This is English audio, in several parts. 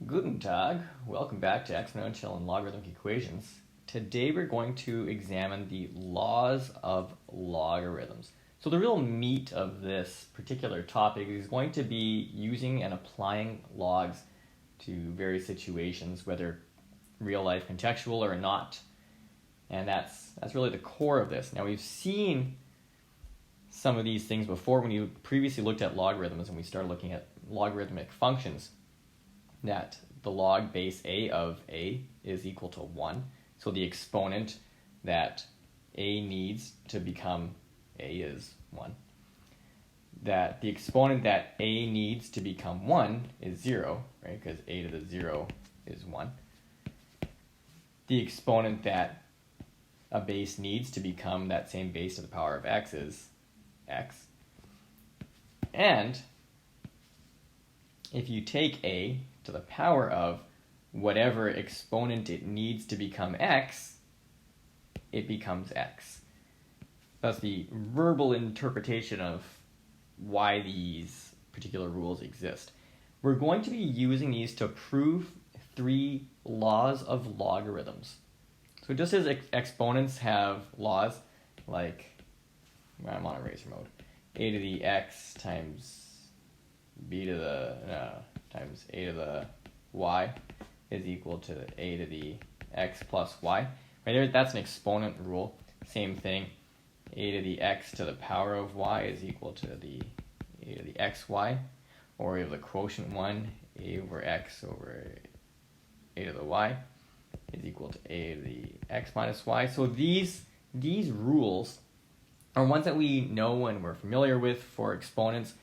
Guten Tag, welcome back to Exponential and Logarithmic Equations. Today we're going to examine the laws of logarithms. So the real meat of this particular topic is going to be using and applying logs to various situations, whether real life contextual or not. And that's really the core of this. Now we've seen some of these things before when you previously looked at logarithms and we started looking at logarithmic functions, that the log base a of a is equal to 1. So the exponent that a needs to become a is 1. That the exponent that a needs to become 1 is 0, right? Because a to the 0 is 1. The exponent that a base needs to become that same base to the power of x is x. And if you take a to the power of whatever exponent it needs to become x, it becomes x. That's the verbal interpretation of why these particular rules exist. We're going to be using these to prove 3 laws of logarithms. So just as exponents have laws, like, I'm on eraser mode, a to the x times b to the, times a to the y is equal to a to the x plus y. Right there, that's an exponent rule. Same thing, a to the x to the power of y is equal to the a to the xy. Or we have the quotient one, a over x over a to the y is equal to a to the x minus y. So these rules are ones that we know and we're familiar with for exponents.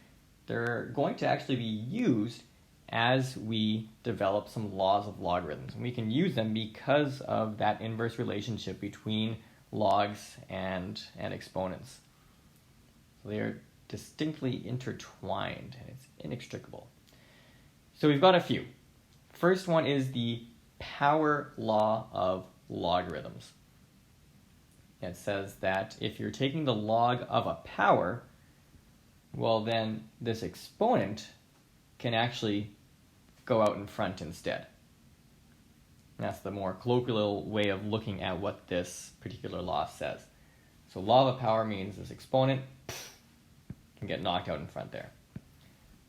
They're going to actually be used as we develop some laws of logarithms. And we can use them because of that inverse relationship between logs and exponents. So they are distinctly intertwined, and it's inextricable. So we've got a few. First one is the Power Law of Logarithms. It says that if you're taking the log of a power, well then this exponent can actually go out in front instead. And that's the more colloquial way of looking at what this particular law says. So law of a power means this exponent can get knocked out in front there.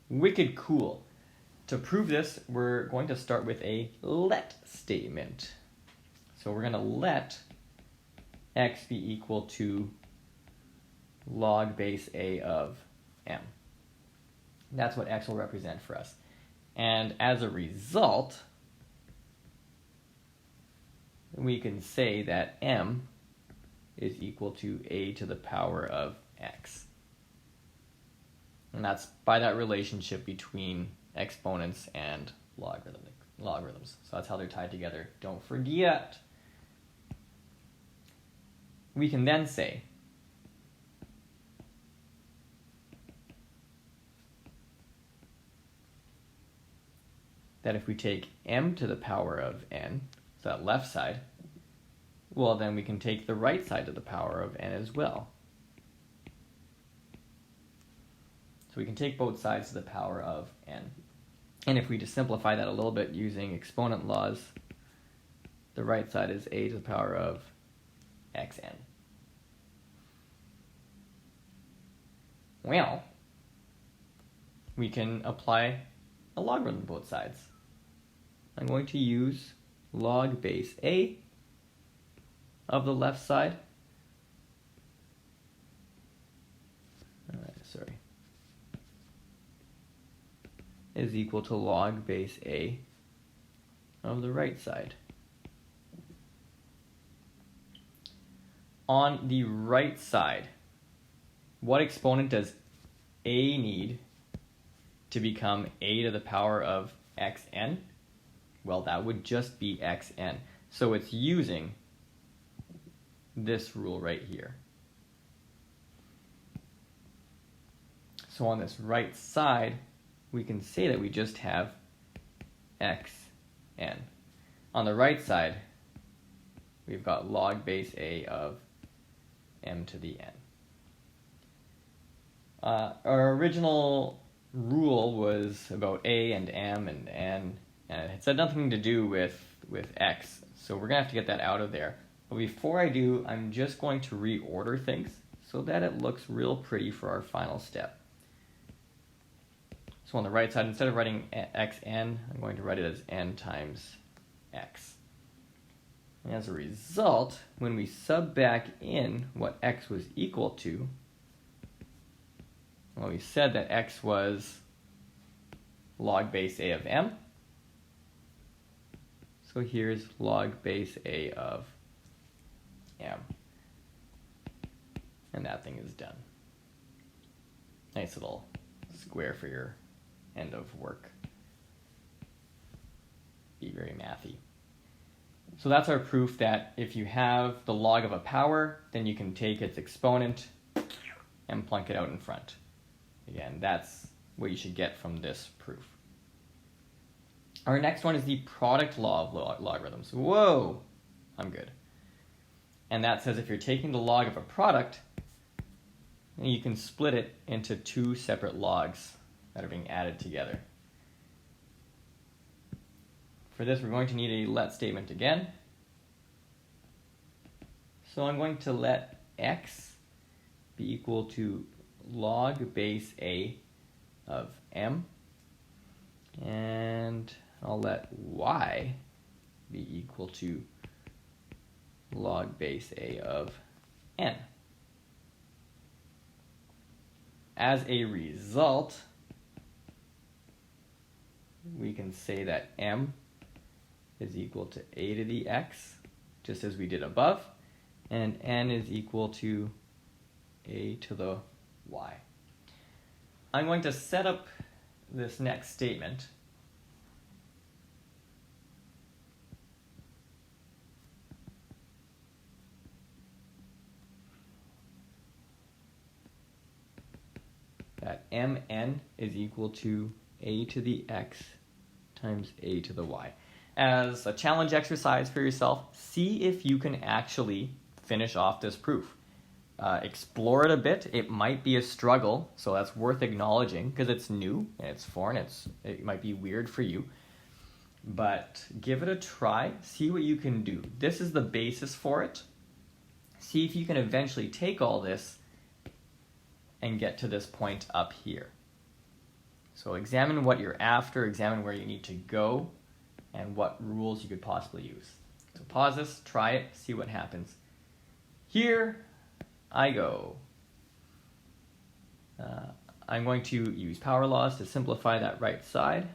Wicked cool. To prove this, we're going to start with a let statement. So we're going to let x be equal to log base a of m. That's what x will represent for us. And as a result, we can say that m is equal to a to the power of x. And that's by that relationship between exponents and logarithms. So that's how they're tied together. Don't forget. We can then say that if we take m to the power of n, so that left side, well then we can take the right side to the power of n as well. So we can take both sides to the power of n. And if we just simplify that a little bit using exponent laws, the right side is a to the power of xn. Well, we can apply a logarithm to both sides. I'm going to use log base a of the left side. Is equal to log base a of the right side. On the right side, what exponent does a need to become a to the power of xn? Well, that would just be xn. So it's using this rule right here. So on this right side, we can say that we just have xn. On the right side, we've got log base a of m to the n. Our original rule was about a and m and n, and it It had nothing to do with x, so we're going to have to get that out of there. But before I do, I'm just going to reorder things so that it looks real pretty for our final step. So on the right side, instead of writing xn, I'm going to write it as n times x. And as a result, when we sub back in what x was equal to, well, we said that x was log base a of m. So here's log base a of m. And that thing is done. Nice little square for your end of work. Be very mathy. So that's our proof that if you have the log of a power, then you can take its exponent and plunk it out in front. Again, that's what you should get from this proof. Our next one is the product law of logarithms. Whoa, I'm good. And that says if you're taking the log of a product, you can split it into two separate logs that are being added together. For this, we're going to need a let statement again. So I'm going to let x be equal to log base a of m, and I'll let y be equal to log base a of n. As a result, we can say that m is equal to a to the x, just as we did above, and n is equal to a to the y. I'm going to set up this next statement that mn is equal to a to the x times a to the y. As a challenge exercise for yourself, see if you can actually finish off this proof. Explore it a bit. It might be a struggle, so that's worth acknowledging because it's new and it's foreign. It might be weird for you, but give it a try. See what you can do. This is the basis for it. See if you can eventually take all this and get to this point up here. So examine what you're after, examine where you need to go, and what rules you could possibly use. So pause this, try it, see what happens. Here I go. I'm going to use power laws to simplify that right side.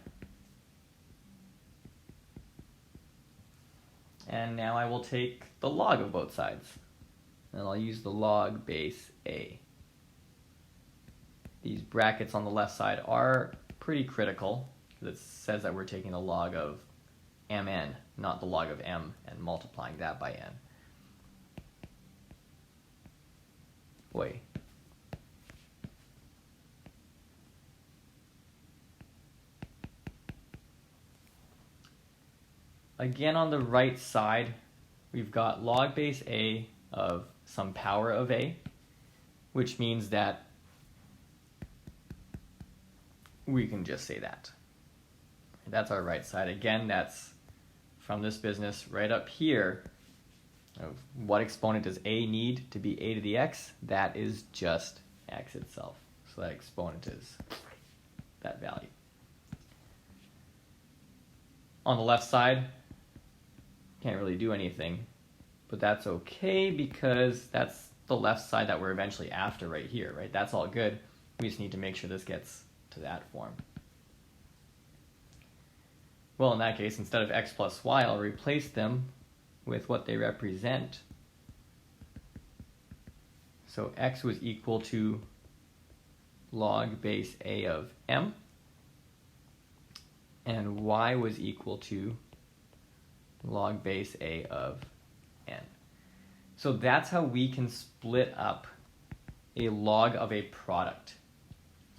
And now I will take the log of both sides. And I'll use the log base a. These brackets on the left side are pretty critical because it says that we're taking the log of mn, not the log of m, and multiplying that by n. Boy. Again, on the right side, we've got log base a of some power of a, which means that we can just say that. That's our right side. Again, that's from this business right up here of what exponent does a need to be a to the x. That is just x itself. So that exponent is that value. On the left side, can't really do anything, but that's okay because that's the left side that we're eventually after right here, right? That's all good. We just need to make sure this gets to that form. Well, in that case, instead of x plus y, I'll replace them with what they represent. So x was equal to log base a of m, and y was equal to log base a of n. So that's how we can split up a log of a product.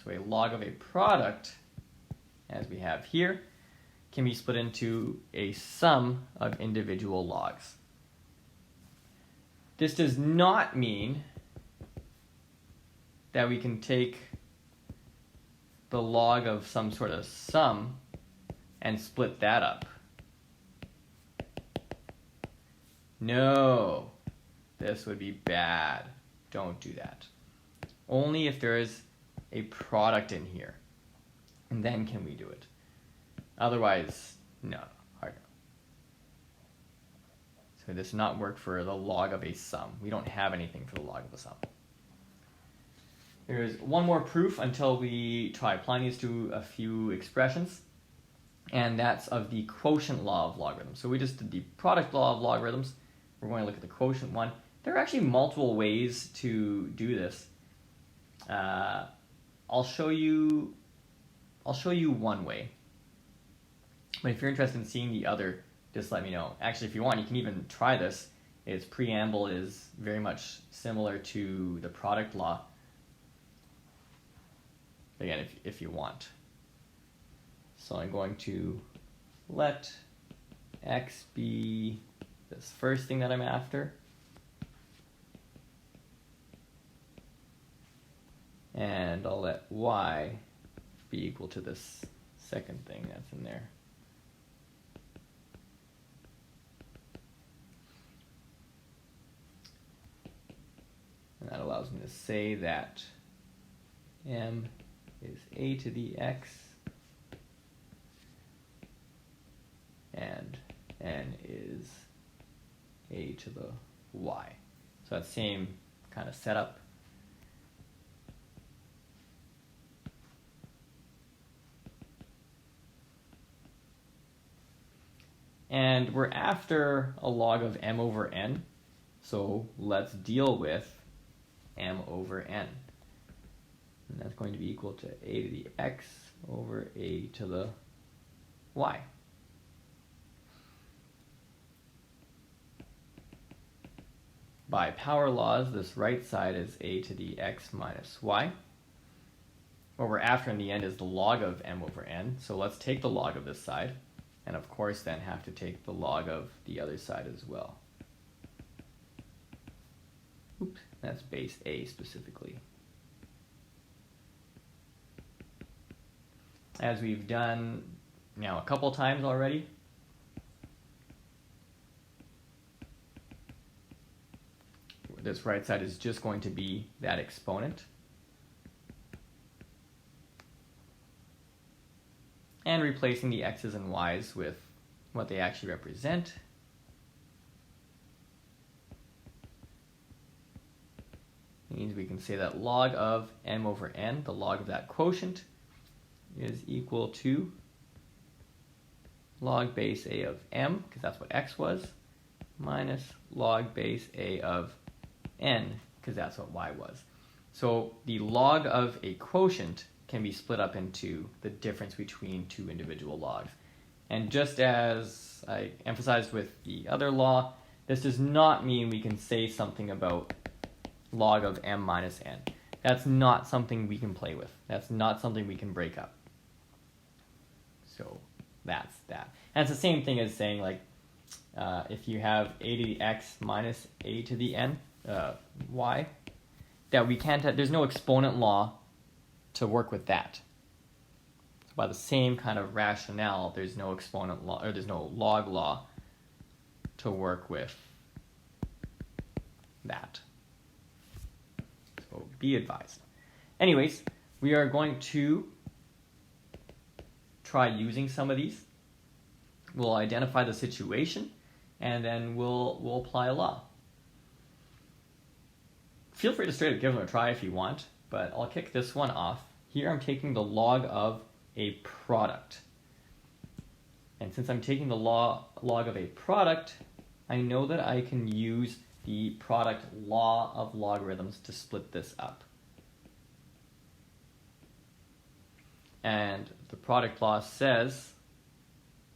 So a log of a product, as we have here, can be split into a sum of individual logs. This does not mean that we can take the log of some sort of sum and split that up. No, this would be bad. Don't do that. Only if there is a product in here, and then can we do it. Otherwise, no, hard no. So this does not work for the log of a sum. We don't have anything for the log of a sum. There's one more proof until we try applying these to a few expressions, and that's of the quotient law of logarithms. So we just did the product law of logarithms. We're going to look at the quotient one. There are actually multiple ways to do this. I'll show you one way. But if you're interested in seeing the other, just let me know. Actually, if you want, you can even try this. Its preamble is very much similar to the product law. Again, if you want. So I'm going to let x be this first thing that I'm after. And I'll let y be equal to this second thing that's in there. And that allows me to say that m is a to the x and n is a to the y. So that same kind of setup. And we're after a log of m over n, so let's deal with m over n. And that's going to be equal to a to the x over a to the y. By power laws, this right side is a to the x minus y. What we're after in the end is the log of m over n, so let's take the log of this side, and of course then have to take the log of the other side as well. Oops, that's base a specifically. As we've done now a couple times already, this right side is just going to be that exponent. And replacing the x's and y's with what they actually represent. It means we can say that log of m over n, the log of that quotient, is equal to log base a of m, because that's what x was, minus log base a of n, because that's what y was. So the log of a quotient can be split up into the difference between two individual logs. And just as I emphasized with the other law, this does not mean we can say something about log of m minus n. That's not something we can play with. That's not something we can break up. So that's that. And it's the same thing as saying, like, if you have a to the x minus a to the n, y, that we can't have, there's no exponent law to work with that. So by the same kind of rationale, there's no exponent law, or there's no log law to work with that. So be advised. Anyways, we are going to try using some of these. We'll identify the situation, and then we'll apply a law. Feel free to straight up give them a try if you want, but I'll kick this one off. Here I'm taking the log of a product. And since I'm taking the log of a product, I know that I can use the product law of logarithms to split this up. And the product law says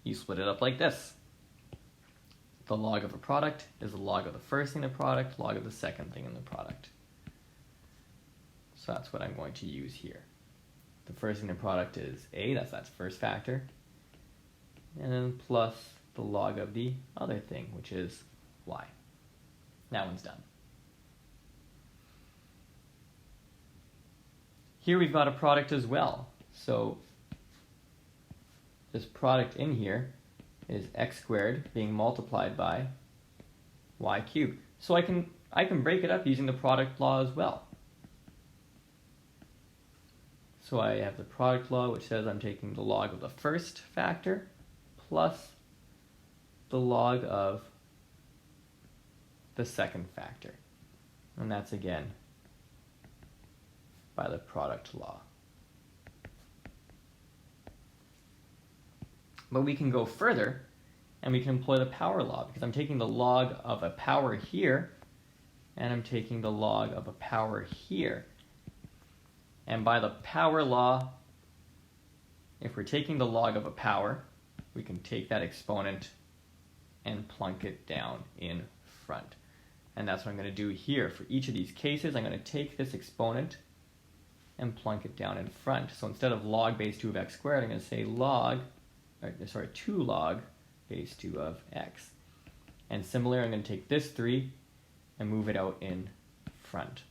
you split it up like this. The log of a product is the log of the first thing in the product, log of the second thing in the product. So that's what I'm going to use here. The first thing in the product is a, that's that first factor, and then plus the log of the other thing, which is y. That one's done. Here we've got a product as well. So this product in here is x squared being multiplied by y cubed. So I can break it up using the product law as well. So I have the product law, which says I'm taking the log of the first factor plus the log of the second factor. And that's again by the product law. But we can go further and we can employ the power law, because I'm taking the log of a power here and I'm taking the log of a power here. And by the power law, if we're taking the log of a power, we can take that exponent and plunk it down in front. And that's what I'm going to do here. For each of these cases, I'm going to take this exponent and plunk it down in front. So instead of log base 2 of x squared, I'm going to say 2 log base 2 of x. And similarly, I'm going to take this 3 and move it out in front.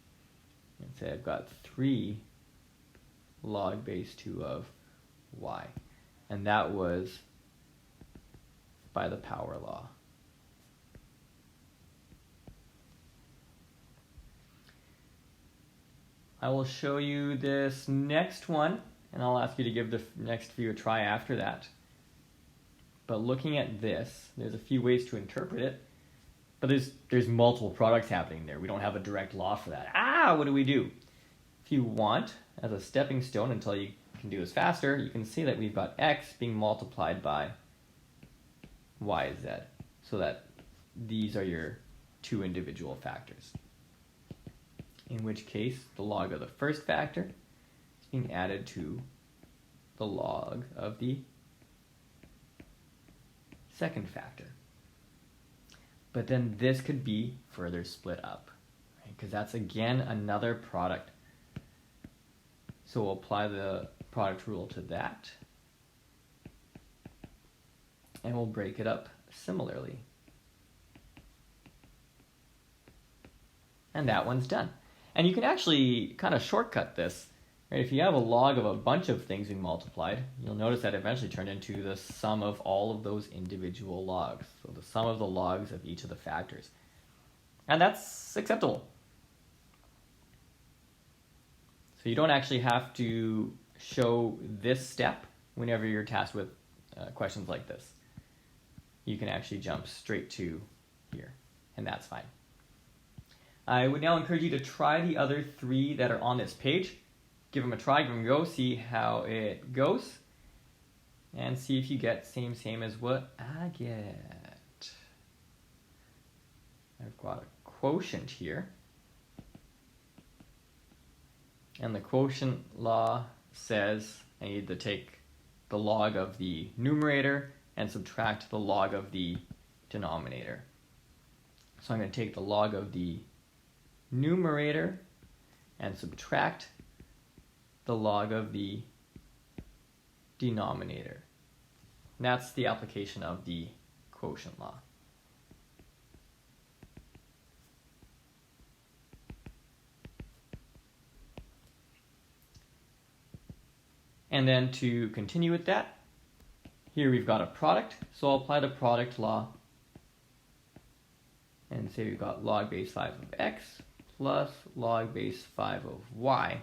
And say I've got 3 log base 2 of y. And that was by the power law. I will show you this next one, and I'll ask you to give the next few a try after that. But looking at this, there's a few ways to interpret it, but there's multiple products happening there. We don't have a direct law for that. What do we do? If you want, as a stepping stone until you can do this faster, you can see that we've got x being multiplied by yz, so that these are your two individual factors. In which case, the log of the first factor is being added to the log of the second factor. But then this could be further split up, right? Because that's again another product. So we'll apply the product rule to that, and we'll break it up similarly. And that one's done. And you can actually kind of shortcut this. Right? If you have a log of a bunch of things being multiplied, you'll notice that it eventually turned into the sum of all of those individual logs. So the sum of the logs of each of the factors. And that's acceptable. So you don't actually have to show this step whenever you're tasked with questions like this. You can actually jump straight to here, and that's fine. I would now encourage you to try the other 3 that are on this page. Give them a try, give them a go, see how it goes, and see if you get same as what I get. I've got a quotient here, and the quotient law says I need to take the log of the numerator and subtract the log of the denominator. So I'm going to take the log of the numerator and subtract the log of the denominator. And that's the application of the quotient law. And then to continue with that, here we've got a product, so I'll apply the product law and say we've got log base 5 of x plus log base 5 of y.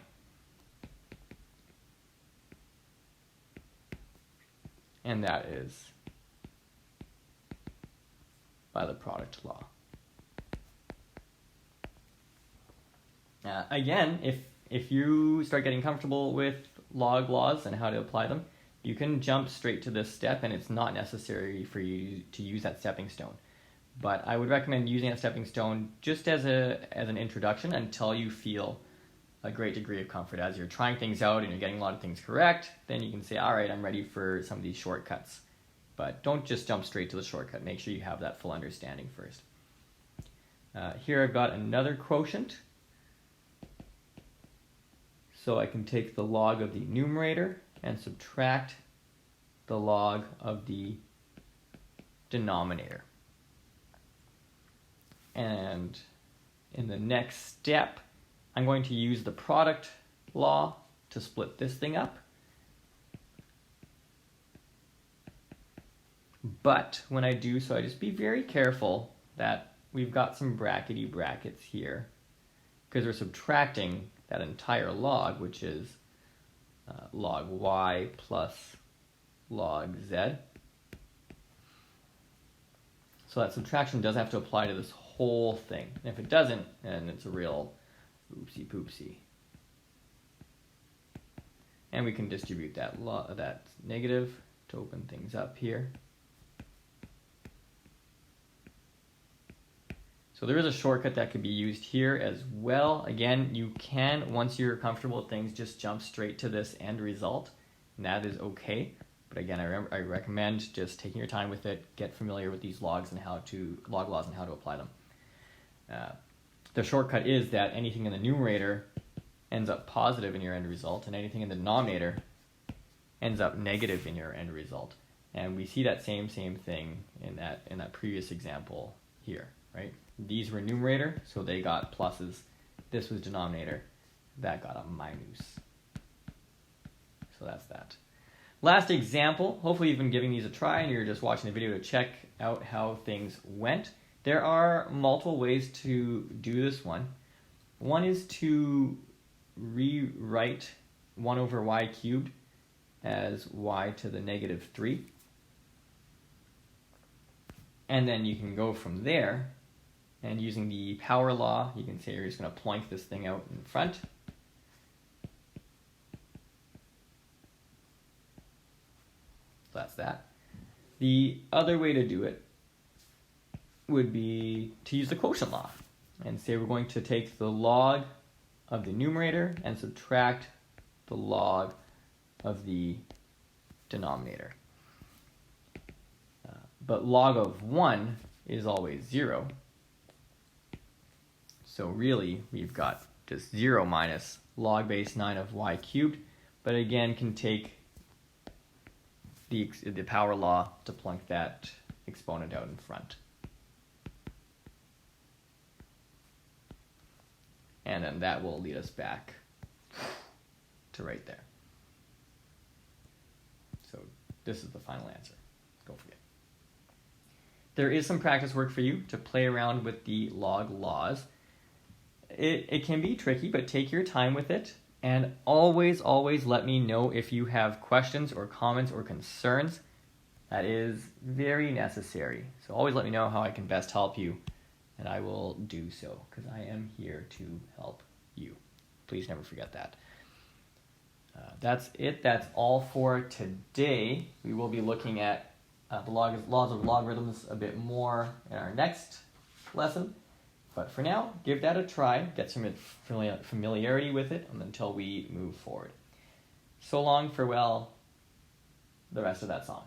And that is by the product law. Again, if you start getting comfortable with log laws and how to apply them, you can jump straight to this step, and it's not necessary for you to use that stepping stone. But I would recommend using that stepping stone just as an introduction until you feel a great degree of comfort. As you're trying things out and you're getting a lot of things correct, then you can say, all right, I'm ready for some of these shortcuts. But don't just jump straight to the shortcut. Make sure you have that full understanding first. Here I've got another quotient. So I can take the log of the numerator and subtract the log of the denominator. And in the next step, I'm going to use the product law to split this thing up. But when I do so, I just be very careful that we've got some brackety brackets here because we're subtracting that entire log, which is log y plus log z. So that subtraction does have to apply to this whole thing. And if it doesn't, then it's a real oopsie poopsie. And we can distribute that negative to open things up here. So there is a shortcut that could be used here as well. Again, you can, once you're comfortable with things, just jump straight to this end result, and that is okay. But again, I recommend just taking your time with it, get familiar with these log laws and how to apply them. The shortcut is that anything in the numerator ends up positive in your end result, and anything in the denominator ends up negative in your end result. And we see that same thing in that previous example here, right? These were numerator, so they got pluses. This was denominator, that got a minus. So that's that. Last example, hopefully you've been giving these a try and you're just watching the video to check out how things went. There are multiple ways to do this one. One is to rewrite 1 over y cubed as y to the negative 3. And then you can go from there, and using the power law, you can say you're just going to plonk this thing out in front. So that's that. The other way to do it would be to use the quotient law and say we're going to take the log of the numerator and subtract the log of the denominator. But log of 1 is always 0. So really, we've got just 0 minus log base 9 of y cubed, but again can take the power law to plunk that exponent out in front. And then that will lead us back to right there. So this is the final answer. Go for it. There is some practice work for you to play around with the log laws. It can be tricky, but take your time with it. And always let me know if you have questions or comments or concerns. That is very necessary. So always let me know how I can best help you, and I will do so, because I am here to help you. Please never forget that. That's it. That's all for today. We will be looking at the laws of logarithms a bit more in our next lesson. But for now, give that a try, get some familiarity with it until we move forward. So long, farewell, the rest of that song.